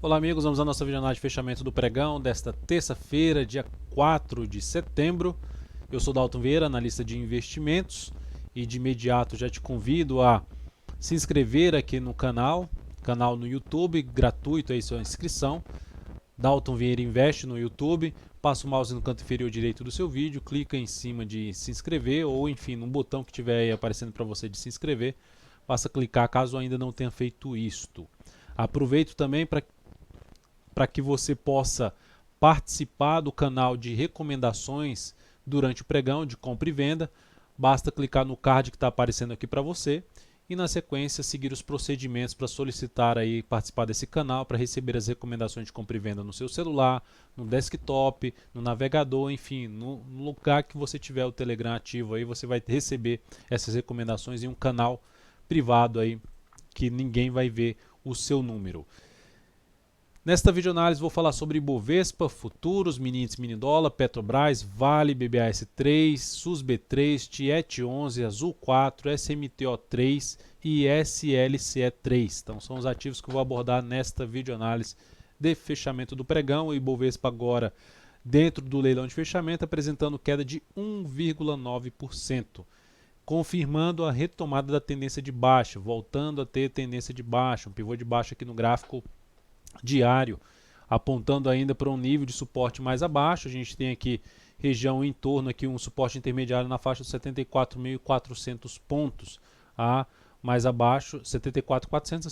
Olá amigos, vamos à nossa videoanálise de fechamento do pregão desta terça-feira, dia 4 de setembro. Eu sou Dalton Vieira, analista de investimentos, e de imediato já te convido a se inscrever aqui no canal no YouTube, gratuito aí sua inscrição. Dalton Vieira Investe no YouTube, passa o mouse no canto inferior direito do seu vídeo, clica em cima de se inscrever ou enfim, no botão que tiver aí aparecendo para você de se inscrever, basta clicar caso ainda não tenha feito isto. Aproveito também para que você possa participar do canal de recomendações durante o pregão de compra e venda. Basta clicar no card que está aparecendo aqui para você e na sequência seguir os procedimentos para solicitar aí participar desse canal, para receber as recomendações de compra e venda no seu celular, no desktop, no navegador, enfim, no lugar que você tiver o Telegram ativo aí, você vai receber essas recomendações em um canal privado aí que ninguém vai ver o seu número. Nesta videoanálise vou falar sobre Ibovespa, futuros, mini índice, mini dólar, Petrobras, Vale, BBAS3, SUSB3, TIET11, Azul4, SMTO3 e SLCE3. Então são os ativos que eu vou abordar nesta videoanálise de fechamento do pregão. O Ibovespa agora dentro do leilão de fechamento apresentando queda de 1,9%. Confirmando a retomada da tendência de baixa, voltando a ter tendência de baixa, um pivô de baixa aqui no gráfico diário, apontando ainda para um nível de suporte mais abaixo. A gente tem aqui região em torno aqui um suporte intermediário na faixa de 74.400 pontos, mais abaixo 74.400 a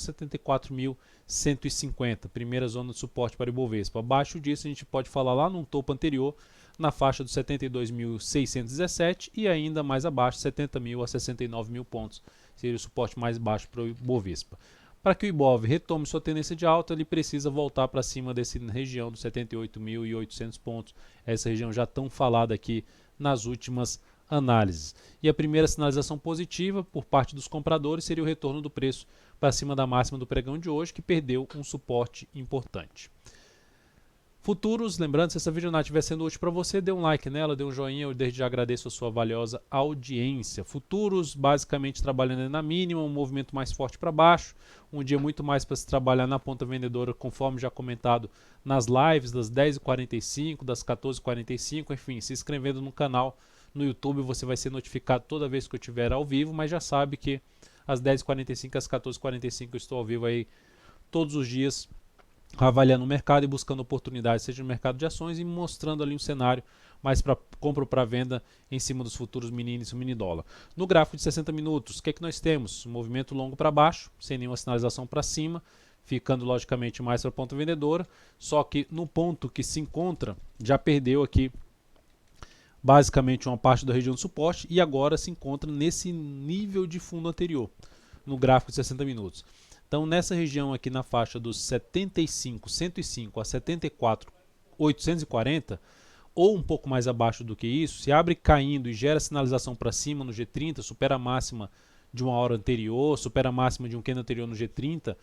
74.150, primeira zona de suporte para o Ibovespa. Abaixo disso a gente pode falar lá num topo anterior na faixa dos 72.617 e ainda mais abaixo 70.000 a 69.000 pontos, seria o suporte mais baixo para o Ibovespa. Para que o Ibov retome sua tendência de alta, ele precisa voltar para cima dessa região dos 78.800 pontos, essa região já tão falada aqui nas últimas análises. E a primeira sinalização positiva por parte dos compradores seria o retorno do preço para cima da máxima do pregão de hoje, que perdeu um suporte importante. Futuros, lembrando, se essa videoanálise estiver sendo útil para você, dê um like nela, dê um joinha, eu desde já agradeço a sua valiosa audiência. Futuros, basicamente trabalhando na mínima, um movimento mais forte para baixo, um dia muito mais para se trabalhar na ponta vendedora, conforme já comentado nas lives das 10h45, das 14h45, enfim, se inscrevendo no canal no YouTube, você vai ser notificado toda vez que eu estiver ao vivo, mas já sabe que às 10h45 às 14h45 eu estou ao vivo aí todos os dias, avaliando o mercado e buscando oportunidades, seja no mercado de ações e mostrando ali um cenário mais para compra ou para venda em cima dos futuros mini índice e mini dólar. No gráfico de 60 minutos, o que é que nós temos? Um movimento longo para baixo, sem nenhuma sinalização para cima, ficando logicamente mais para a ponta vendedora, só que no ponto que se encontra, já perdeu aqui basicamente uma parte da região de suporte e agora se encontra nesse nível de fundo anterior, no gráfico de 60 minutos. Então, nessa região aqui na faixa dos 75.105 a 74.840, ou um pouco mais abaixo do que isso, se abre caindo e gera sinalização para cima no G30, supera a máxima de uma hora anterior, supera a máxima de um candle anterior no G30,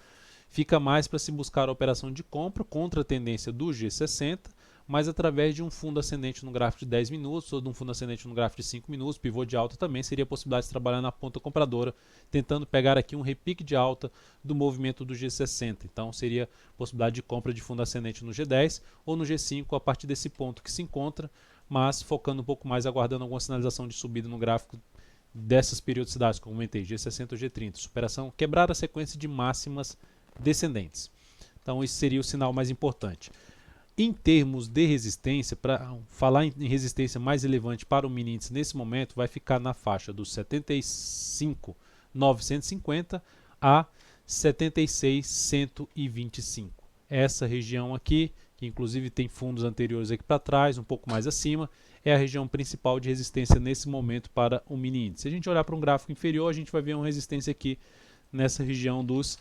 fica mais para se buscar a operação de compra contra a tendência do G60, mas através de um fundo ascendente no gráfico de 10 minutos ou de um fundo ascendente no gráfico de 5 minutos, pivô de alta também seria a possibilidade de trabalhar na ponta compradora, tentando pegar aqui um repique de alta do movimento do G60. Então seria a possibilidade de compra de fundo ascendente no G10 ou no G5 a partir desse ponto que se encontra, mas focando um pouco mais, aguardando alguma sinalização de subida no gráfico dessas periodicidades, como comentei, G60 ou G30. Superação, quebrar a sequência de máximas descendentes. Então esse seria o sinal mais importante. Em termos de resistência, para falar em resistência mais relevante para o mini índice nesse momento, vai ficar na faixa dos 75.950 a 76.125. Essa região aqui, que inclusive tem fundos anteriores aqui para trás, um pouco mais acima, é a região principal de resistência nesse momento para o mini índice. Se a gente olhar para um gráfico inferior, a gente vai ver uma resistência aqui nessa região dos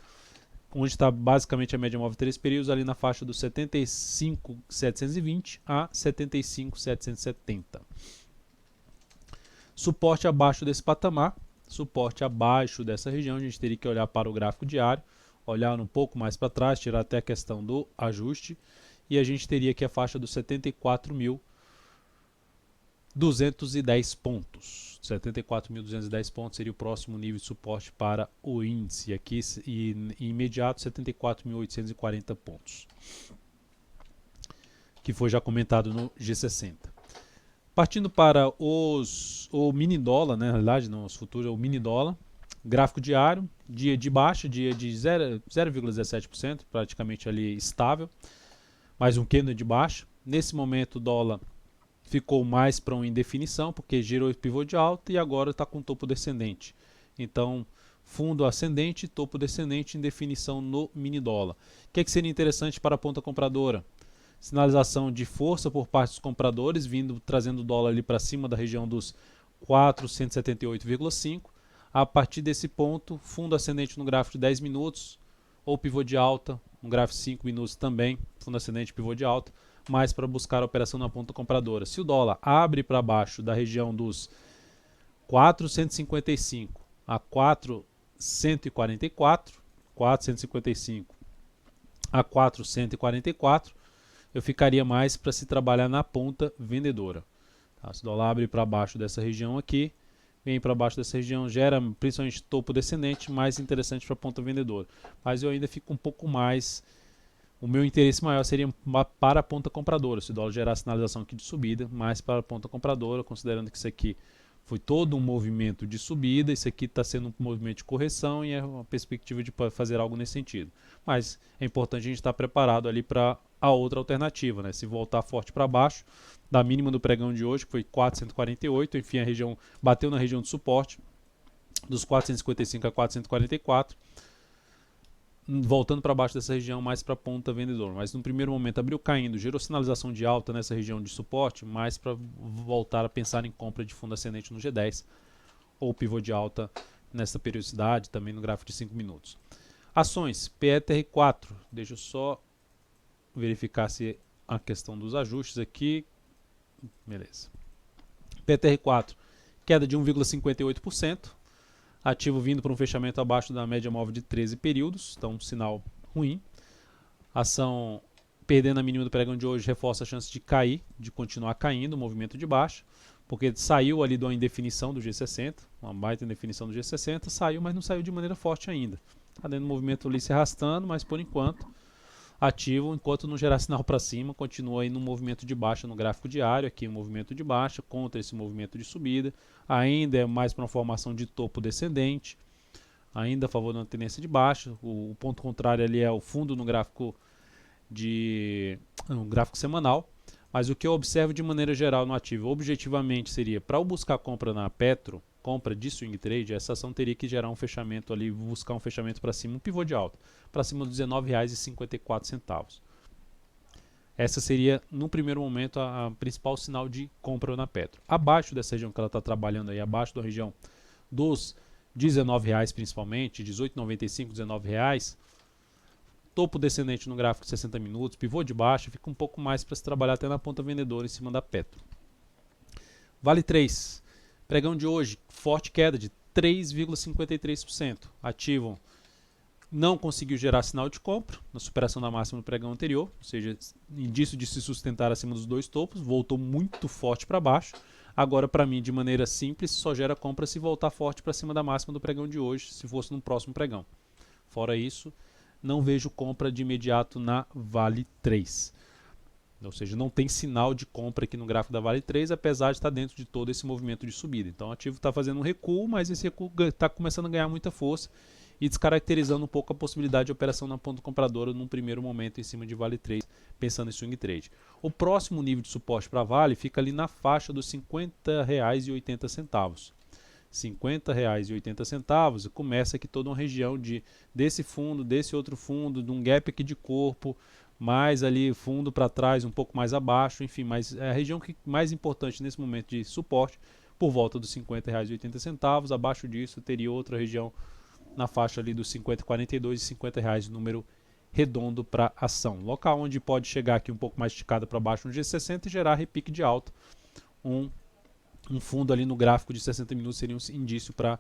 onde está basicamente a média móvel de 3 períodos, ali na faixa dos 75.720 a 75.770. Suporte abaixo desse patamar, suporte abaixo dessa região, a gente teria que olhar para o gráfico diário, olhar um pouco mais para trás, tirar até a questão do ajuste, e a gente teria aqui a faixa dos 74.000 210 pontos. 74.210 pontos seria o próximo nível de suporte para o índice. Aqui e imediato 74.840 pontos, que foi já comentado no G60. Partindo para o mini dólar, né, na realidade, não, os futuros, o mini dólar, gráfico diário, dia de baixa, dia de 0,17%, praticamente ali estável, mais um candle de baixa. Nesse momento o dólar ficou mais para uma indefinição, porque girou o pivô de alta e agora está com topo descendente. Então, fundo ascendente, topo descendente, indefinição no mini dólar. O que seria interessante para a ponta compradora? Sinalização de força por parte dos compradores, trazendo o dólar ali para cima da região dos 478,5. A partir desse ponto, fundo ascendente no gráfico de 10 minutos, ou pivô de alta, um gráfico de 5 minutos também, fundo ascendente, pivô de alta, mais para buscar a operação na ponta compradora. Se o dólar abre para baixo da região dos 455 a 444, 455 a 444, eu ficaria mais para se trabalhar na ponta vendedora. Tá? Se o dólar abre para baixo dessa região aqui, vem para baixo dessa região, gera principalmente topo descendente, mais interessante para a ponta vendedora. Mas eu ainda fico um pouco mais... O meu interesse maior seria para a ponta compradora, se o dólar gerar sinalização aqui de subida, mais para a ponta compradora, considerando que isso aqui foi todo um movimento de subida, isso aqui está sendo um movimento de correção e é uma perspectiva de fazer algo nesse sentido. Mas é importante a gente estar preparado ali para a outra alternativa, né? Se voltar forte para baixo, da mínima do pregão de hoje, que foi 448, enfim, a região bateu na região de suporte, dos 455 a 444, voltando para baixo dessa região, mais para a ponta vendedora. Mas no primeiro momento abriu caindo, gerou sinalização de alta nessa região de suporte, mais para voltar a pensar em compra de fundo ascendente no G10 ou pivô de alta nessa periodicidade, também no gráfico de 5 minutos. Ações, PETR4, deixa eu só verificar se a questão dos ajustes aqui, beleza. PETR4, queda de 1,58%. Ativo vindo para um fechamento abaixo da média móvel de 13 períodos, então um sinal ruim. Ação perdendo a mínima do pregão de hoje reforça a chance de cair, de continuar caindo, o movimento de baixa, porque saiu ali de uma indefinição do G60, uma baita indefinição do G60, saiu, mas não saiu de maneira forte ainda. Está dando um movimento ali se arrastando, mas por enquanto ativo, enquanto não gerar sinal para cima, continua aí no movimento de baixa no gráfico diário, aqui um movimento de baixa contra esse movimento de subida, ainda é mais para uma formação de topo descendente, ainda a favor da tendência de baixa. O ponto contrário ali é o fundo no gráfico semanal, mas o que eu observo de maneira geral no ativo, objetivamente seria, para eu buscar compra na Petro, compra de swing trade, essa ação teria que gerar um fechamento ali, buscar um fechamento para cima, um pivô de alta, para cima dos R$19,54. Essa seria, no primeiro momento, a principal sinal de compra na Petro. Abaixo dessa região que ela está trabalhando aí, abaixo da região dos R$19 principalmente, R$18,95, R$19, topo descendente no gráfico de 60 minutos, pivô de baixa, fica um pouco mais para se trabalhar até na ponta vendedora em cima da Petro. Vale 3. Pregão de hoje, forte queda de 3,53%. Ativo não conseguiu gerar sinal de compra na superação da máxima do pregão anterior, ou seja, indício de se sustentar acima dos dois topos, voltou muito forte para baixo. Agora, para mim, de maneira simples, só gera compra se voltar forte para cima da máxima do pregão de hoje, se fosse no próximo pregão. Fora isso, não vejo compra de imediato na Vale 3. Ou seja, não tem sinal de compra aqui no gráfico da Vale 3, apesar de estar dentro de todo esse movimento de subida. Então o ativo está fazendo um recuo, mas esse recuo está começando a ganhar muita força e descaracterizando um pouco a possibilidade de operação na ponta compradora num primeiro momento em cima de Vale 3, pensando em swing trade. O próximo nível de suporte para Vale fica ali na faixa dos R$ 50,80. R$ 50,80, começa aqui toda uma região desse fundo, desse outro fundo, de um gap aqui de corpo, mais ali fundo para trás, um pouco mais abaixo, enfim, mas é a região mais importante nesse momento de suporte, por volta dos R$ 50,80, abaixo disso teria outra região na faixa ali dos R$ 50,42 e R$ 50, número redondo para ação. Local onde pode chegar aqui um pouco mais esticado para baixo no G60 e gerar repique de alta. Um fundo ali no gráfico de 60 minutos seria um indício para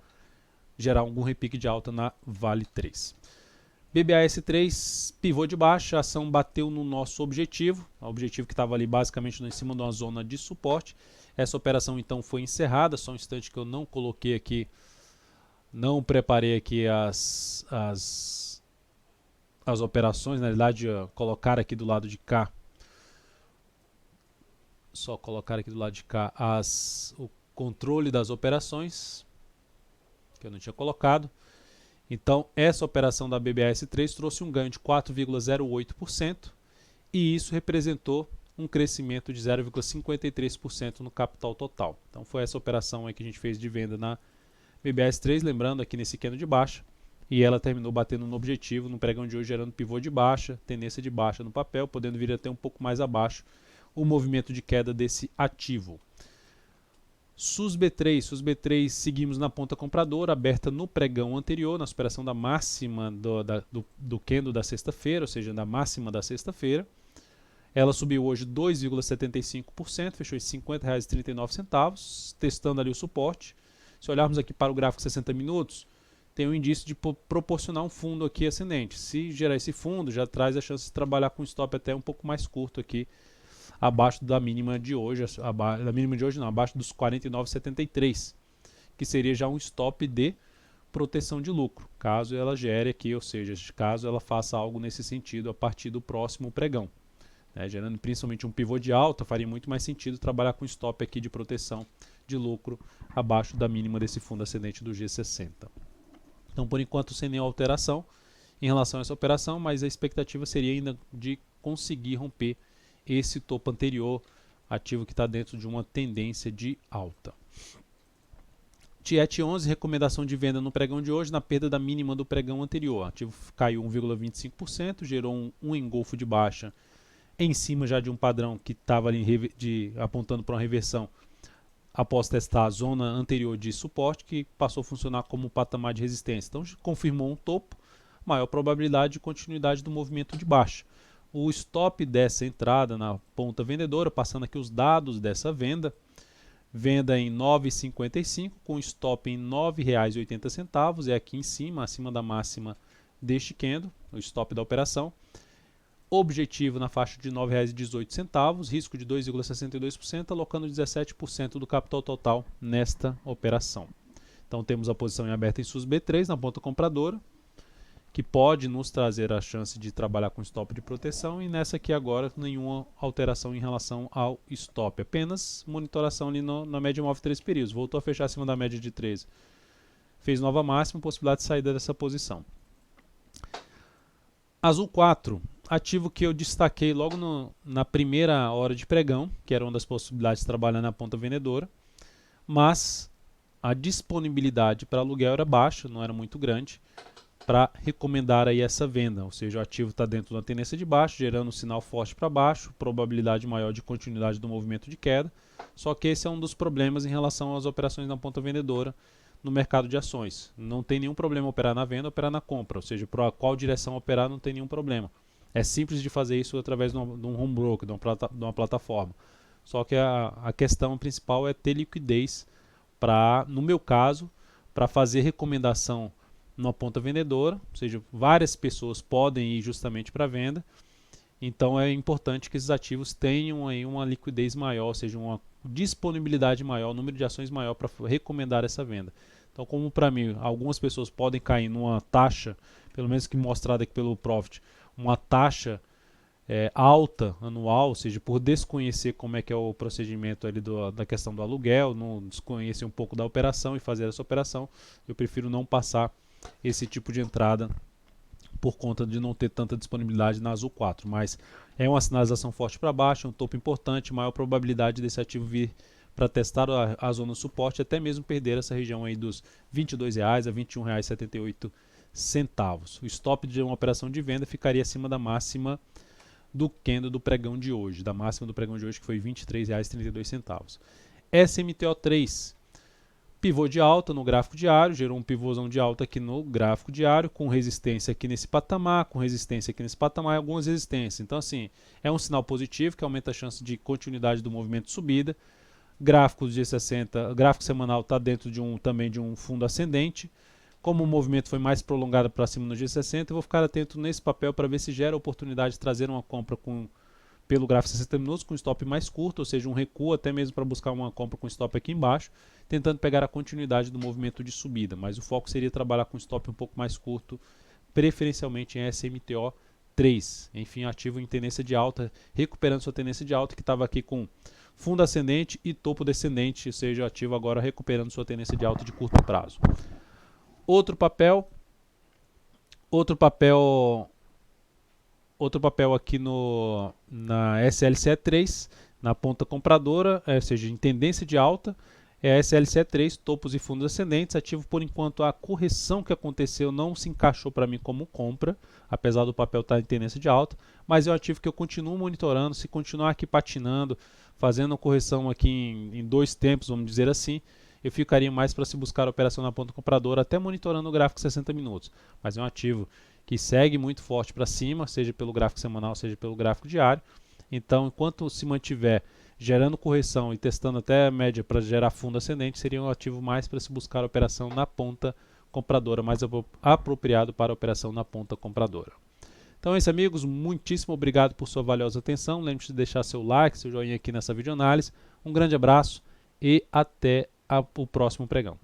gerar algum repique de alta na Vale 3. BBAS3, pivô de baixa, a ação bateu no nosso objetivo, o objetivo que estava ali basicamente em cima de uma zona de suporte. Essa operação então foi encerrada, só um instante que eu não coloquei aqui, não preparei aqui as operações, na verdade colocar aqui do lado de cá, só colocar aqui do lado de cá o controle das operações, que eu não tinha colocado. Então, essa operação da BBAS3 trouxe um ganho de 4,08% e isso representou um crescimento de 0,53% no capital total. Então, foi essa operação aí que a gente fez de venda na BBAS3, lembrando aqui nesse candle de baixa, e ela terminou batendo no objetivo no pregão de hoje, gerando pivô de baixa, tendência de baixa no papel, podendo vir até um pouco mais abaixo o movimento de queda desse ativo. SUSB3 seguimos na ponta compradora, aberta no pregão anterior, na superação da máxima do candle da sexta-feira, ou seja, da máxima da sexta-feira. Ela subiu hoje 2,75%, fechou em R$ 50,39, testando ali o suporte. Se olharmos aqui para o gráfico 60 minutos, tem um indício de proporcionar um fundo aqui ascendente. Se gerar esse fundo, já traz a chance de trabalhar com stop até um pouco mais curto aqui, abaixo da mínima de hoje, abaixo dos 49,73, que seria já um stop de proteção de lucro, caso ela gere aqui, ou seja, caso ela faça algo nesse sentido a partir do próximo pregão. Gerando principalmente um pivô de alta, faria muito mais sentido trabalhar com stop aqui de proteção de lucro abaixo da mínima desse fundo ascendente do G60. Então, por enquanto, sem nenhuma alteração em relação a essa operação, mas a expectativa seria ainda de conseguir romper esse topo anterior, ativo que está dentro de uma tendência de alta. TIET11, recomendação de venda no pregão de hoje, na perda da mínima do pregão anterior. O ativo caiu 1,25%, gerou um engolfo de baixa em cima já de um padrão que estava ali apontando para uma reversão após testar a zona anterior de suporte, que passou a funcionar como um patamar de resistência. Então, confirmou um topo, maior probabilidade de continuidade do movimento de baixa. O stop dessa entrada na ponta vendedora, passando aqui os dados dessa venda, venda em R$ 9,55 com stop em R$ 9,80, é aqui em cima, acima da máxima deste candle, o stop da operação. Objetivo na faixa de R$ 9,18, risco de 2,62%, alocando 17% do capital total nesta operação. Então temos a posição em aberta em SUSB3 na ponta compradora, que pode nos trazer a chance de trabalhar com stop de proteção, e nessa aqui agora nenhuma alteração em relação ao stop, apenas monitoração ali na média móvel 3 períodos, voltou a fechar acima da média de 13, fez nova máxima, possibilidade de saída dessa posição. Azul 4, ativo que eu destaquei logo na primeira hora de pregão, que era uma das possibilidades de trabalhar na ponta vendedora, mas a disponibilidade para aluguel era baixa, não era muito grande, para recomendar aí essa venda, ou seja, o ativo está dentro de uma tendência de baixo, gerando um sinal forte para baixo, probabilidade maior de continuidade do movimento de queda, só que esse é um dos problemas em relação às operações na ponta vendedora no mercado de ações. Não tem nenhum problema operar na venda, operar na compra, ou seja, para qual direção operar não tem nenhum problema. É simples de fazer isso através de um home broker, de uma plataforma. Só que a questão principal é ter liquidez para, no meu caso, para fazer recomendação numa ponta vendedora, ou seja, várias pessoas podem ir justamente para venda, então é importante que esses ativos tenham aí uma liquidez maior, ou seja, uma disponibilidade maior, um número de ações maior para recomendar essa venda. Então, como para mim, algumas pessoas podem cair numa taxa, pelo menos que mostrada aqui pelo Profit, uma taxa alta anual, ou seja, por desconhecer como é que é o procedimento ali da questão do aluguel, não desconhecer um pouco da operação e fazer essa operação, eu prefiro não passar esse tipo de entrada por conta de não ter tanta disponibilidade na Azul 4, mas é uma sinalização forte para baixo, é um topo importante, maior probabilidade desse ativo vir para testar a zona de suporte, até mesmo perder essa região aí dos R$ 22,00 a R$ 21,78. O stop de uma operação de venda ficaria acima da máxima do candle do pregão de hoje, da máxima do pregão de hoje, que foi R$ 23,32. SMTO3, pivô de alta no gráfico diário, gerou um pivôzão de alta aqui no gráfico diário, com resistência aqui nesse patamar, com resistência aqui nesse patamar e algumas resistências. Então, assim, é um sinal positivo que aumenta a chance de continuidade do movimento de subida. Gráfico de G60, gráfico semanal está dentro também de um fundo ascendente, Como o movimento foi mais prolongado para cima no dia 60, eu vou ficar atento nesse papel para ver se gera a oportunidade de trazer uma compra pelo gráfico 60 minutos com stop mais curto, ou seja, um recuo até mesmo para buscar uma compra com stop aqui embaixo, tentando pegar a continuidade do movimento de subida, mas o foco seria trabalhar com stop um pouco mais curto, preferencialmente em SMTO 3, enfim, ativo em tendência de alta, recuperando sua tendência de alta que estava aqui com fundo ascendente e topo descendente, ou seja, ativo agora recuperando sua tendência de alta de curto prazo. Outro papel aqui na SLCE3, na ponta compradora, ou seja, em tendência de alta, é a SLCE3, topos e fundos ascendentes, ativo por enquanto. A correção que aconteceu não se encaixou para mim como compra, apesar do papel estar em tendência de alta, mas é um ativo que eu continuo monitorando. Se continuar aqui patinando, fazendo uma correção aqui em 2 tempos, vamos dizer assim, eu ficaria mais para se buscar a operação na ponta compradora, até monitorando o gráfico 60 minutos. Mas é um ativo que segue muito forte para cima, seja pelo gráfico semanal, seja pelo gráfico diário. Então, enquanto se mantiver gerando correção e testando até a média para gerar fundo ascendente, seria um ativo mais para se buscar a operação na ponta compradora, mais apropriado para a operação na ponta compradora. Então é isso, amigos, muitíssimo obrigado por sua valiosa atenção. Lembre-se de deixar seu like, seu joinha aqui nessa videoanálise. Um grande abraço e até o próximo pregão.